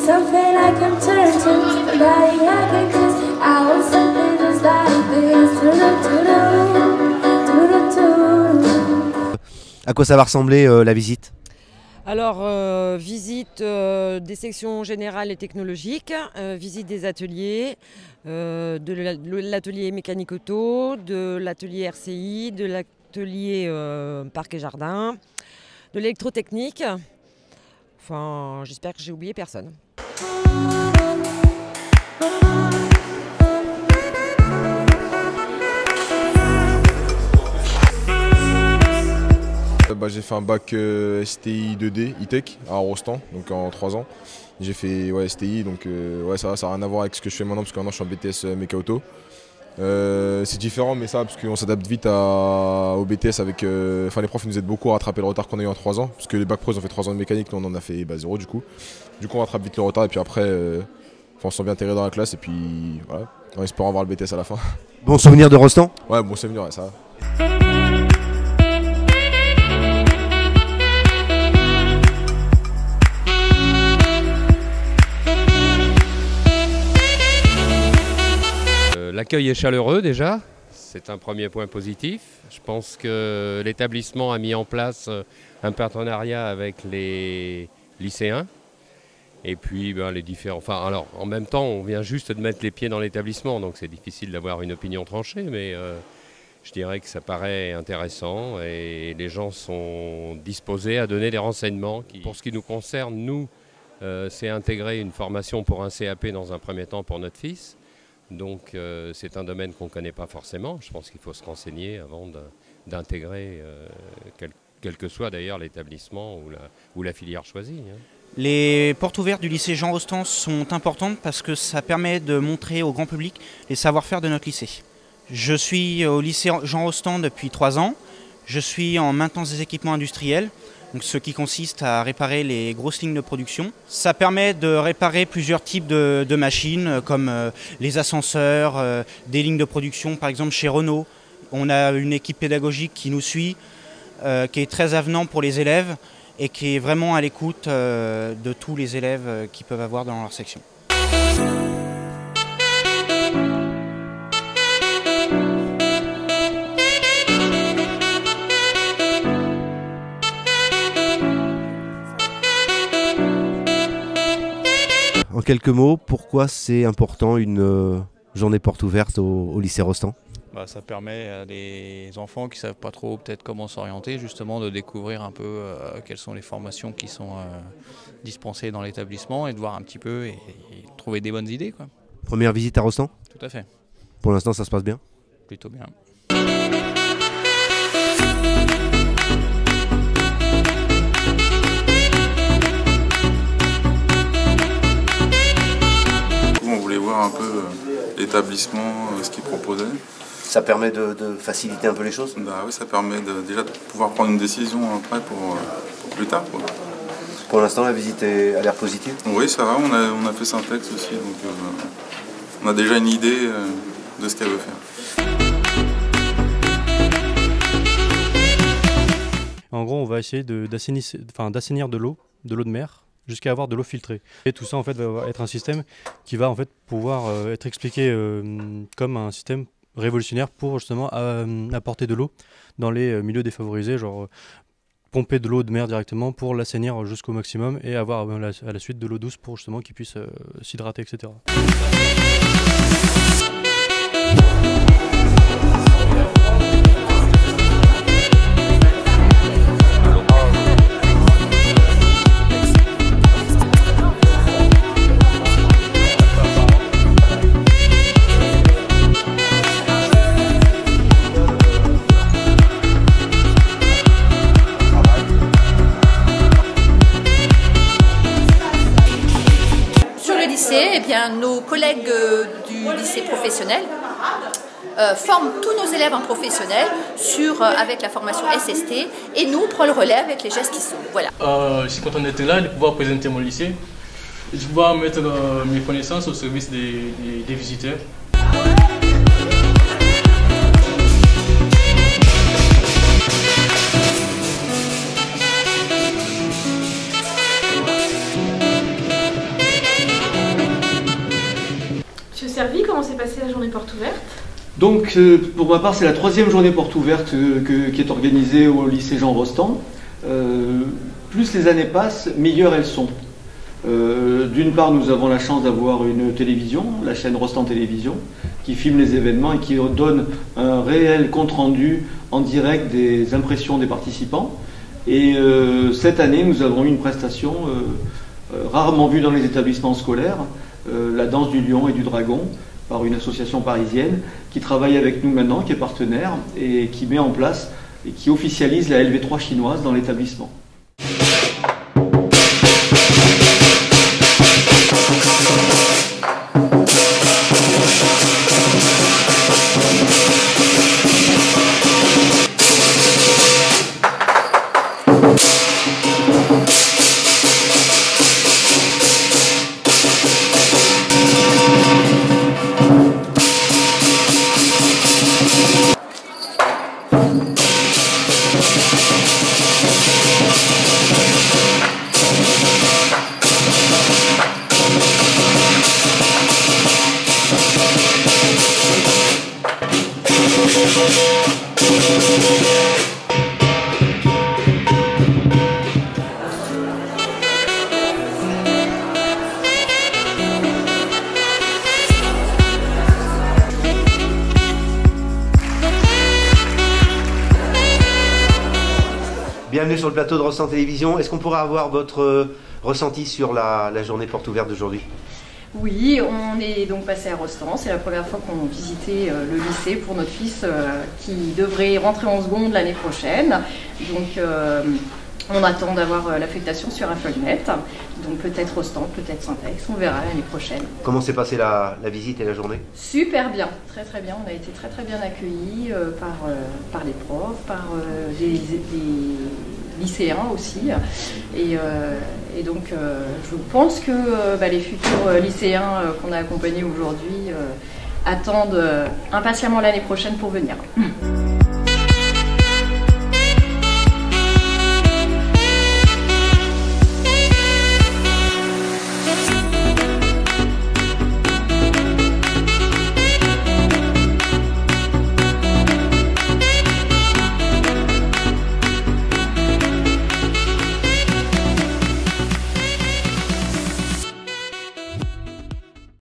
something I can turn to, somebody I can kiss. I want something just like this. À quoi ça va ressembler la visite? Alors, visite des sections générales et technologiques, visite des ateliers, de l'atelier mécanique auto, de l'atelier RCI, de l'atelier parc et jardin, de l'électrotechnique. Enfin, j'espère que j'ai oublié personne. J'ai fait un bac STI 2D, e-tech à Rostand, donc en 3 ans. J'ai fait STI, donc ça n'a rien à voir avec ce que je fais maintenant, parce que maintenant je suis en BTS méca auto. C'est différent, mais ça, parce qu'on s'adapte vite au BTS avec. Les profs nous aident beaucoup à rattraper le retard qu'on a eu en 3 ans, parce que les bacs pro ils ont fait 3 ans de mécanique, nous on en a fait 0 du coup. Du coup on rattrape vite le retard, et puis après, on se sent bien intégré dans la classe, et puis voilà, en espérant avoir le BTS à la fin. Bon souvenir de Rostand? Ouais, bon souvenir, ouais, ça va. L'accueil est chaleureux déjà, c'est un premier point positif. Je pense que l'établissement a mis en place un partenariat avec les lycéens. Et puis les différents. En même temps, on vient juste de mettre les pieds dans l'établissement, donc c'est difficile d'avoir une opinion tranchée, mais je dirais que ça paraît intéressant et les gens sont disposés à donner des renseignements. Pour ce qui nous concerne, nous, c'est intégrer une formation pour un CAP dans un premier temps pour notre fils. Donc c'est un domaine qu'on ne connaît pas forcément. Je pense qu'il faut se renseigner avant d'intégrer, quel que soit d'ailleurs l'établissement ou la filière choisie. Les portes ouvertes du lycée Jean Rostand sont importantes parce que ça permet de montrer au grand public les savoir-faire de notre lycée. Je suis au lycée Jean Rostand depuis 3 ans. Je suis en maintenance des équipements industriels, donc ce qui consiste à réparer les grosses lignes de production. Ça permet de réparer plusieurs types de machines comme les ascenseurs, des lignes de production par exemple chez Renault. On a une équipe pédagogique qui nous suit, qui est très avenant pour les élèves et qui est vraiment à l'écoute de tous les élèves qu'ils peuvent avoir dans leur section. En quelques mots, pourquoi c'est important une journée porte ouverte au lycée Rostand? Ça permet à des enfants qui ne savent pas trop peut-être comment s'orienter, justement de découvrir un peu quelles sont les formations qui sont dispensées dans l'établissement et de voir un petit peu et trouver des bonnes idées, quoi. Première visite à Rostand? Tout à fait. Pour l'instant ça se passe bien? Plutôt bien. On voulait voir un peu l'établissement, ce qu'il proposait. Ça permet de faciliter un peu les choses? Oui, ça permet déjà de pouvoir prendre une décision après pour plus tard, quoi. Pour l'instant, la visite a l'air positive? Oui, ça va, on a fait Syntex aussi, donc on a déjà une idée de ce qu'elle veut faire. En gros, on va essayer d'assainir de l'eau de mer, jusqu'à avoir de l'eau filtrée. Et tout ça en fait va être un système qui va en fait pouvoir être expliqué comme un système révolutionnaire pour justement apporter de l'eau dans les milieux défavorisés, genre pomper de l'eau de mer directement pour l'assainir jusqu'au maximum et avoir à la suite de l'eau douce pour justement qu'ils puissent s'hydrater, etc. Nos collègues du lycée professionnel forment tous nos élèves en professionnel avec la formation SST et nous, on prend le relais avec les gestes qui sont. Voilà. Je suis content d'être là, de pouvoir présenter mon lycée, de pouvoir mettre mes connaissances au service des visiteurs. servi? Comment s'est passée la journée porte ouverte? Donc, pour ma part, c'est la 3e journée porte ouverte qui est organisée au lycée Jean Rostand. Plus les années passent, meilleures elles sont. D'une part, nous avons la chance d'avoir une télévision, la chaîne Rostand Télévision, qui filme les événements et qui donne un réel compte-rendu en direct des impressions des participants. Et cette année, nous avons eu une prestation rarement vue dans les établissements scolaires, la danse du lion et du dragon, par une association parisienne qui travaille avec nous maintenant, qui est partenaire et qui met en place et qui officialise la LV3 chinoise dans l'établissement. Bienvenue sur le plateau de Rostand Télévision. Est-ce qu'on pourrait avoir votre ressenti sur la journée porte ouverte d'aujourd'hui? Oui, on est donc passé à Rostand. C'est la première fois qu'on visitait le lycée pour notre fils qui devrait rentrer en seconde l'année prochaine. Donc on attend d'avoir l'affectation sur Affolnet. Donc peut-être Rostand, peut-être Syntex, on verra l'année prochaine. Comment s'est passée la visite et la journée? Super bien, très très bien. On a été très très bien accueillis par les profs, par des lycéens aussi. Et donc je pense que les futurs lycéens qu'on a accompagnés aujourd'hui attendent impatiemment l'année prochaine pour venir.